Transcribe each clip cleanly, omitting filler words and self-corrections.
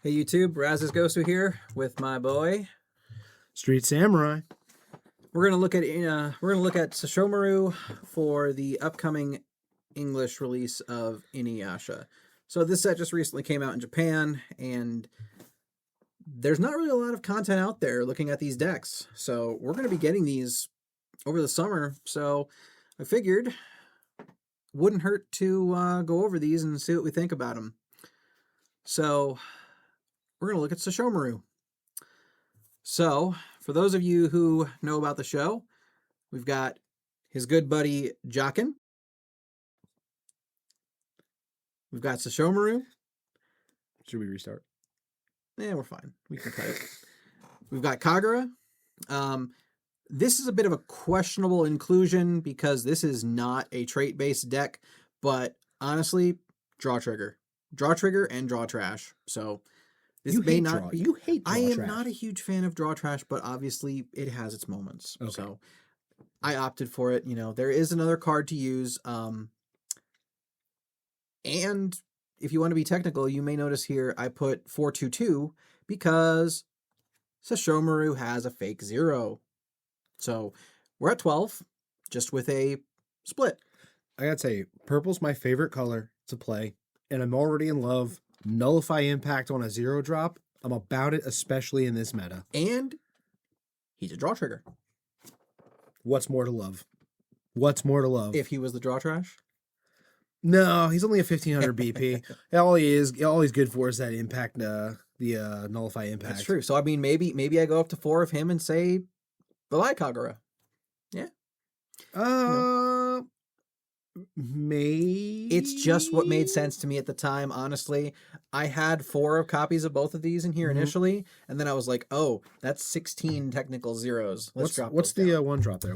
Hey YouTube, Raz's Gosu here with my boy. Street Samurai. We're gonna look at Sesshomaru for the upcoming English release of Inuyasha. So this set just recently came out in Japan, and there's not really a lot of content out there looking at these decks. So we're gonna be getting these over the summer. So I figured wouldn't hurt to go over these and see what we think about them. So we're going to look at Sesshomaru. So, for those of you who know about the show, we've got his good buddy Jaken. We've got Sesshomaru. Should we restart? Yeah, we're fine. We can cut it. We've got Kagura. This is a bit of a questionable inclusion because this is not a trait-based deck, but honestly, draw trigger. Draw trigger and draw trash. So this You may hate not draw. be. You hate draw I am trash. not a huge fan of draw trash, but obviously it has its moments. Okay. So I opted for it. You know, there is another card to use. And if you want to be technical, you may notice here I put 422 because Sesshomaru has a fake 0. So we're at 12, just with a split. I gotta say, purple's my favorite color to play, and I'm already in love. Nullify impact on a 0 drop. I'm about it, especially in this meta. And he's a draw trigger. What's more to love? What's more to love? If he was the draw trash? No, he's only a 1500 BP. all he's good for is that impact, the nullify impact. That's true. So I mean, maybe I go up to 4 of him and say, bye Kagura. Yeah. Maybe It's just what made sense to me at the time, honestly. I had 4 copies of both of these in here initially, and then I was like, oh, that's 16 technical zeros. Let's drop What's those the down. one drop there?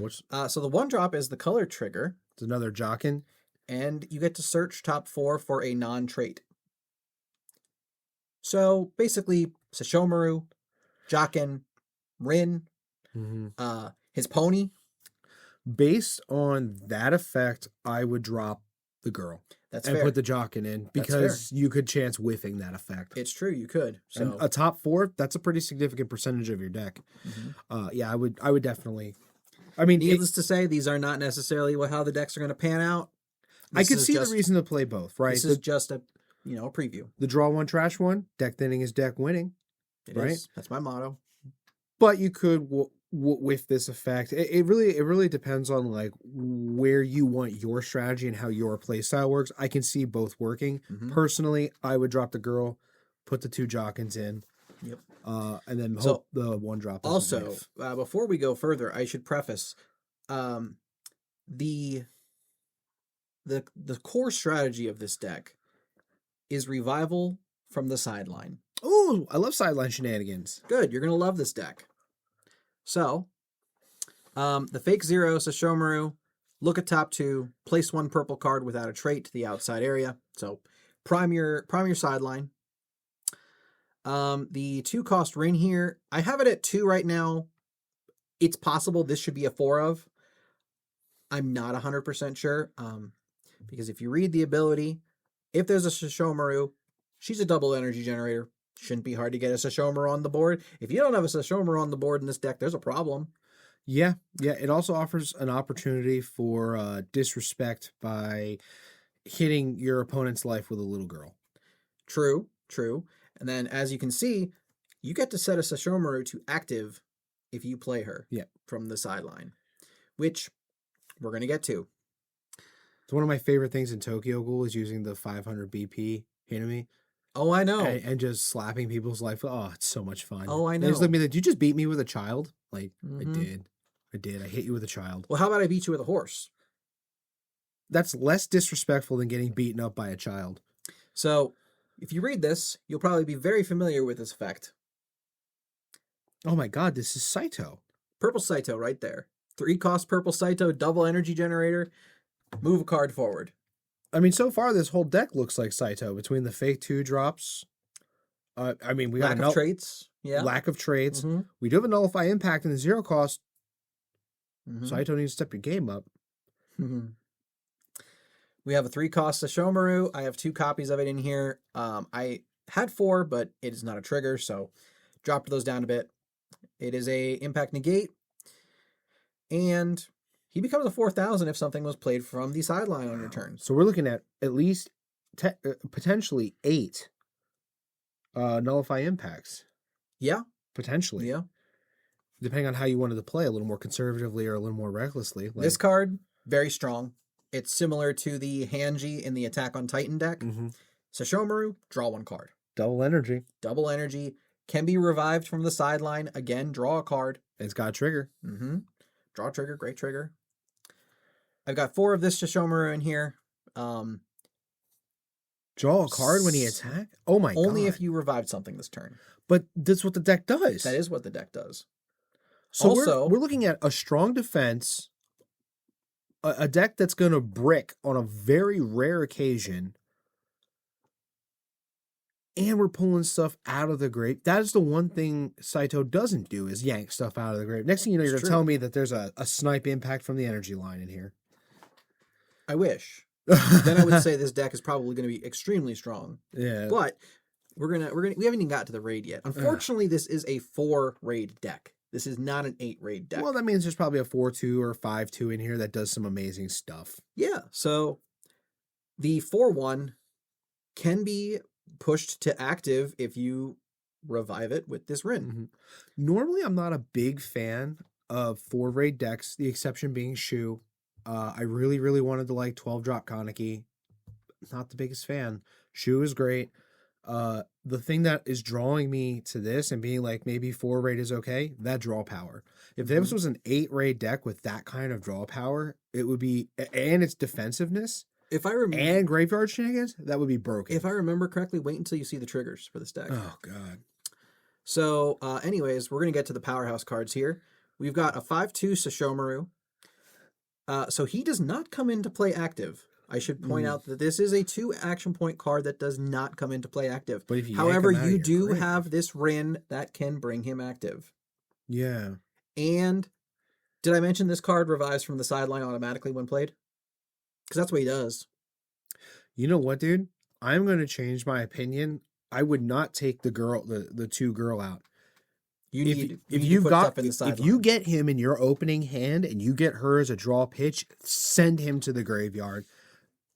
So the one drop is the color trigger, It's another Jockin. and you get to search top 4 for a non-trait. So basically, Sesshomaru, Jaken, Rin, his pony. Based on that effect, I would drop the girl That's and fair. put the Jockin in because you could chance whiffing that effect. It's true, you could. So And a top 4, that's a pretty significant percentage of your deck. Yeah, I would definitely. I mean, needless to say, these are not necessarily how the decks are going to pan out. I could see the reason to play both, right? This is just a preview. The draw one, trash one. Deck thinning is deck winning. It Right? is. That's my motto. But you could with this effect. It really depends on like where you want your strategy and how your play style works. I can see both working. Personally, I would drop the girl, put the 2 Jockins in. Yep. And then hope the one drop. Also, before we go further, I should preface the core strategy of this deck is revival from the sideline. Oh, I love sideline shenanigans. Good, you're gonna love this deck. So, the fake 0 Sesshomaru, look at top 2, place 1 purple card without a trait to the outside area. So, prime your sideline. The 2-cost Rin here, I have it at 2 right now. It's possible this should be a 4 of. I'm not 100% sure. Because if you read the ability, if there's a Sesshomaru, she's a double energy generator. Shouldn't be hard to get a Sesshomaru on the board. If you don't have a Sesshomaru on the board in this deck, there's a problem. Yeah. It also offers an opportunity for disrespect by hitting your opponent's life with a little girl. True. And then, as you can see, you get to set a Sesshomaru to active if you play her from the sideline, which we're going to get to. It's one of my favorite things in Tokyo Ghoul is using the 500 BP Hinami. Oh, I know. And just slapping people's life. Oh, it's so much fun. Oh, I know. They just look at me like, did you just beat me with a child? Like, I did. I hit you with a child. Well, how about I beat you with a horse? That's less disrespectful than getting beaten up by a child. So, if you read this, you'll probably be very familiar with this effect. Oh my god, this is Saito. Purple Saito right there. 3-cost Purple Saito, double energy generator. Move a card forward. I mean, so far this whole deck looks like Saito between the fake 2 drops. I mean, we got lack of traits. Yeah. Lack of traits. We do have a nullify impact in the 0 cost. Saito needs to step your game up. We have a 3-cost Sesshomaru. I have 2 copies of it in here. I had 4, but it is not a trigger, so dropped those down a bit. It is a impact negate, and he becomes a 4,000 if something was played from the sideline on your turn. So we're looking at least potentially 8 nullify impacts. Yeah. Potentially. Yeah. Depending on how you wanted to play, a little more conservatively or a little more recklessly. This card, very strong. It's similar to the Hanji in the Attack on Titan deck. Sesshomaru, draw 1 card. Double energy. Double energy. Can be revived from the sideline. Again, draw a card. It's got a trigger. Draw trigger, great trigger. I've got 4 of this Sesshomaru in here. Draw a card when he attack? Oh my god. Only if you revived something this turn. But that's what the deck does. That is what the deck does. So also, we're looking at a strong defense, a deck that's going to brick on a very rare occasion, and we're pulling stuff out of the grave. That is the one thing Saito doesn't do, is yank stuff out of the grave. Next thing you know, you're going to tell me that there's a snipe impact from the energy line in here. I wish. Then I would say this deck is probably going to be extremely strong. Yeah. But we haven't even got to the raid yet. Unfortunately, this is a 4 raid deck. This is not an 8 raid deck. Well, that means there's probably a 4-2 or 5-2 in here that does some amazing stuff. Yeah. So the 4-1 can be pushed to active if you revive it with this Rin. Normally, I'm not a big fan of 4 raid decks, the exception being Shu. I really, really wanted to like 12-drop Kaneki. Not the biggest fan. Shu is great. The thing that is drawing me to this and being like, maybe 4 raid is okay, that draw power. If this was an 8 raid deck with that kind of draw power, it would be, and its defensiveness, if I remember, and graveyard shenanigans, that would be broken. If I remember correctly, wait until you see the triggers for this deck. Oh, God. So, anyways, we're going to get to the powerhouse cards here. We've got a 5-2 Sesshomaru. So he does not come into play active. I should point out that this is a 2 action point card that does not come into play active. But if you However, you do have this Rin that can bring him active. Yeah. And did I mention this card revives from the sideline automatically when played? Because that's what he does. You know what, dude? I'm going to change my opinion. I would not take the 2 girl out. If you get him in your opening hand and you get her as a draw pitch, send him to the graveyard.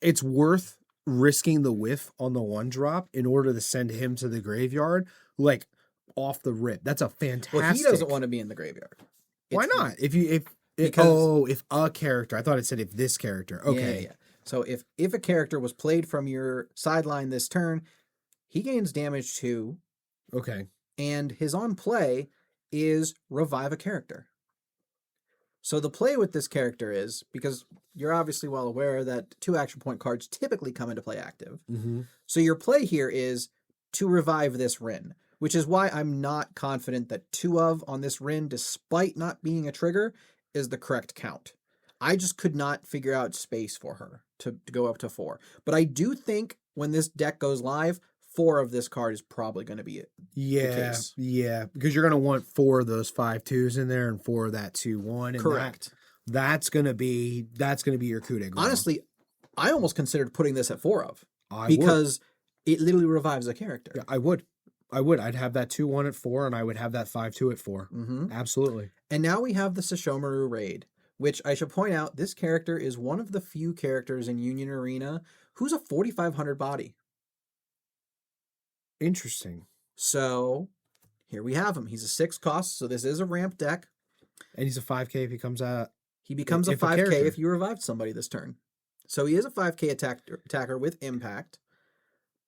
It's worth risking the whiff on the 1-drop in order to send him to the graveyard, like off the rip. That's a fantastic. Well, he doesn't want to be in the graveyard. Why not? If a character. I thought it said if this character. Okay. Yeah. So if a character was played from your sideline this turn, he gains damage 2. Okay. And his on play is revive a character. So the play with this character is, because you're obviously well aware that 2 action point cards typically come into play active. So your play here is to revive this Rin, which is why I'm not confident that 2 of on this Rin, despite not being a trigger, is the correct count. I just could not figure out space for her to go up to 4. But I do think when this deck goes live, 4 of this card is probably going to be it. Yeah, because you're going to want 4 of those 5-2s in there and 4 of that 2-1. And correct. That's going to be your coup de grace. Honestly, I almost considered putting this at 4 of. Because it literally revives a character. Yeah, I would. I'd have that 2-1 at 4, and I would have that 5-2 at 4. Absolutely. And now we have the Sesshomaru raid, which I should point out, this character is one of the few characters in Union Arena who's a 4,500 body. Interesting. So here we have him. He's a 6 cost, so this is a ramp deck. And he's a 5k if he comes out. He becomes a 5k if you revived somebody this turn. So he is a 5k attacker with impact,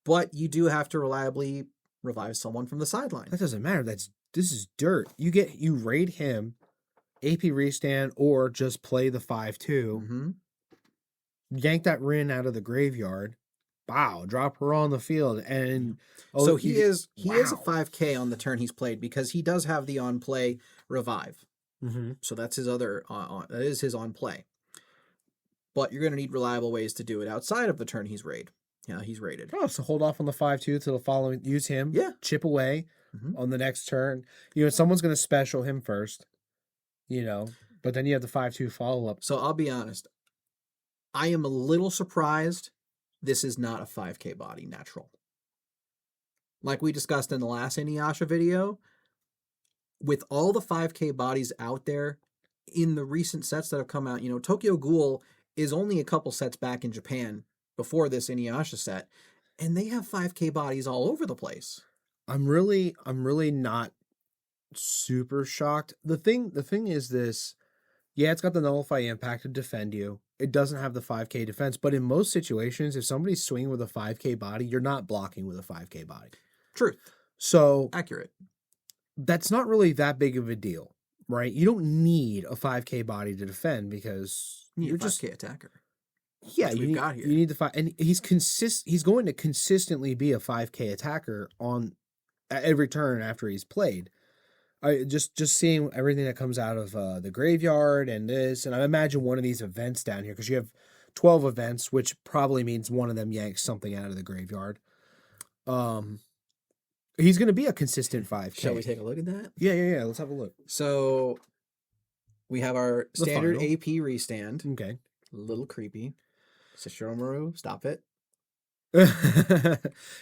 but you do have to reliably revive someone from the sideline. That doesn't matter. This is dirt. You raid him, AP restand, or just play the 5-2. Yank that Rin out of the graveyard. Wow, drop her on the field, and so he is a 5k on the turn he's played because he does have the on play revive. So that's his other that is his on play. But you're going to need reliable ways to do it outside of the turn he's raid. Yeah, he's raided. Oh, so hold off on the 5-2 till the following. Use him. Yeah, chip away on the next turn. Someone's going to special him first. But then you have the 5-2 follow up. So I'll be honest. I am a little surprised. This is not a 5k body natural. like we discussed in the last Inuyasha video, with all the 5K bodies out there in the recent sets that have come out, Tokyo Ghoul is only a couple sets back in Japan before this Inuyasha set, and they have 5K bodies all over the place. I'm really not super shocked. The thing is this. Yeah, it's got the nullify impact to defend you. It doesn't have the 5K defense, but in most situations, if somebody's swinging with a 5K body, you're not blocking with a 5K body. Truth. So Accurate. That's not really that big of a deal, right? You don't need a 5K body to defend because You're just 5K attacker. yeah. We've got here. You need the 5, and he's going to consistently be a 5K attacker on at every turn after he's played. I just seeing everything that comes out of the graveyard and this, and I imagine one of these events down here because you have 12 events, which probably means one of them yanks something out of the graveyard. He's going to be a consistent 5K. Shall we take a look at that? Yeah. Let's have a look. So we have our standard final. AP restand. Okay. A little creepy. Sesshomaru, stop it.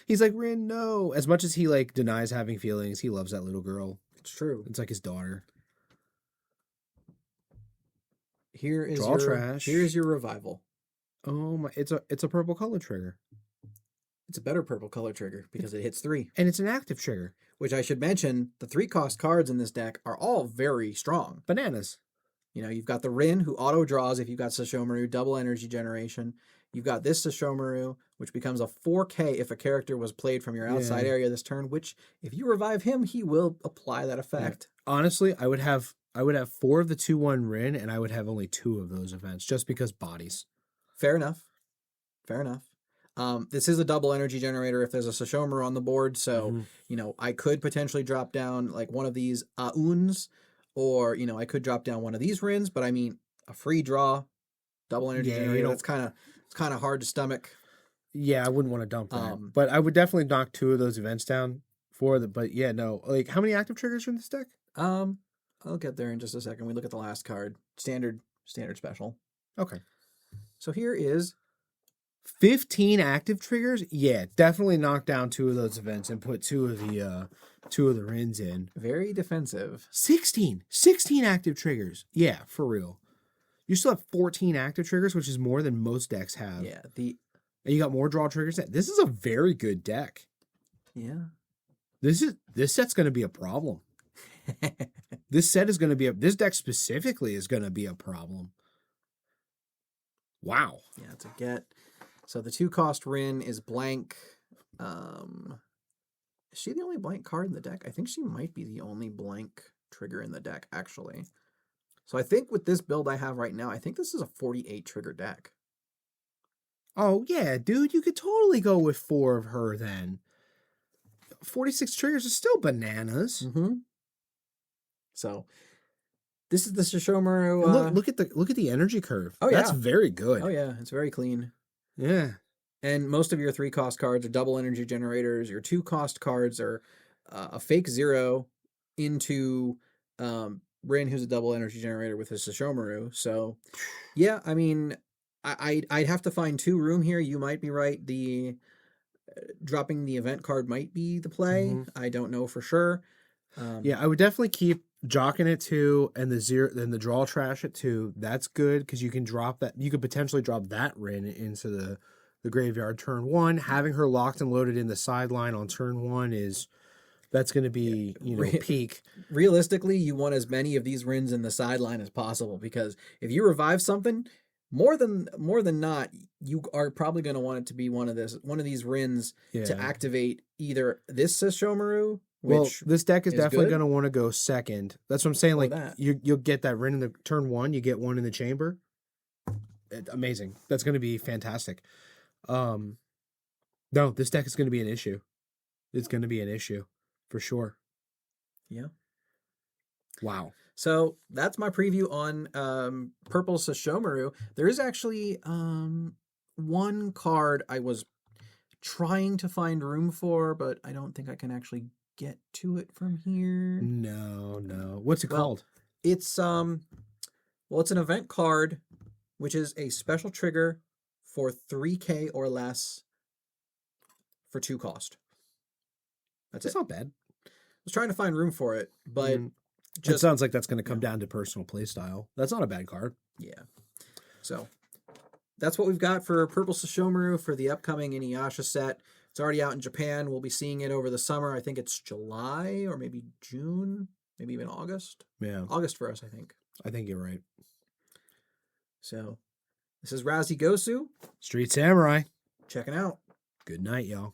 He's like, Rin, no. As much as he like denies having feelings, he loves that little girl. It's true. It's like his daughter. Here is Draw trash. Here's your revival. Oh my! It's a purple color trigger. It's a better purple color trigger because it hits 3. And it's an active trigger. Which I should mention, the 3-cost cards in this deck are all very strong. Bananas. You've got the Rin, who auto draws if you've got Sesshomaru, double energy generation. You've got this Sesshomaru, which becomes a 4K if a character was played from your outside area this turn, which, if you revive him, he will apply that effect. Yeah. Honestly, I would have 4 of the 2/1 Rin, and I would have only 2 of those events, just because bodies. Fair enough. This is a double energy generator if there's a Sesshomaru on the board, so, I could potentially drop down, like, one of these Auns, or, I could drop down one of these Rins, but, I mean, a free draw, double energy generator, it's kind of hard to stomach. Yeah, I wouldn't want to dump that. But I would definitely knock 2 of those events down but yeah, no. Like, how many active triggers are in this deck? I'll get there in just a second. We look at the last card. Standard special. Okay. So here is 15 active triggers. Yeah, definitely knock down 2 of those events and put 2 of the Rins in. Very defensive. 16 active triggers. Yeah, for real. You still have 14 active triggers, which is more than most decks have. Yeah, and you got more draw triggers. This is a very good deck. Yeah. This set's going to be a problem. This deck specifically is going to be a problem. Wow. Yeah, it's a get. So the 2-cost Rin is blank. Is she the only blank card in the deck? I think she might be the only blank trigger in the deck, actually. So I think with this build I have right now, I think this is a 48 trigger deck. Oh, yeah, dude. You could totally go with 4 of her then. 46 triggers is still bananas. Mm-hmm. So this is the Sesshomaru. Look at the energy curve. Oh, yeah. That's very good. Oh, yeah. It's very clean. Yeah. And most of your 3-cost cards are double energy generators. Your 2-cost cards are a fake 0 into Rin, who's a double energy generator with his Sesshomaru. So, yeah, I mean, I'd have to find 2 room here. You might be right. The dropping the event card might be the play. Mm-hmm. I don't know for sure. Yeah, I would definitely keep jocking at 2 and the draw trash at 2. That's good because you can drop that. You could potentially drop that Rin into the graveyard turn 1. Having her locked and loaded in the sideline on turn 1 that's going to be peak. Realistically, you want as many of these Rins in the sideline as possible because if you revive something, more than not, you are probably going to want it to be one of these Rins to activate either this Sesshomaru. This deck is definitely going to want to go second. That's what I'm saying. Like you'll get that Rin in the turn 1. You get one in the chamber. Amazing. That's going to be fantastic. No, this deck is going to be an issue. It's going to be an issue for sure. Yeah. Wow. So that's my preview on Purple Sesshoumaru. There is actually one card I was trying to find room for, but I don't think I can actually get to it from here. No. What's it called? It's it's an event card, which is a special trigger for 3K or less for 2 cost. That's It's it. not bad. I was trying to find room for it, but It just sounds like that's going to come down to personal play style. That's not a bad card. yeah. So that's what we've got for Purple Sesshoumaru for the upcoming Inuyasha set. It's already out in Japan. We'll be seeing it over the summer. I think it's July or maybe June, maybe even August. Yeah, August for us, I think. I think you're right. So this is Razi Gosu Street Samurai. checking out. Good night, y'all.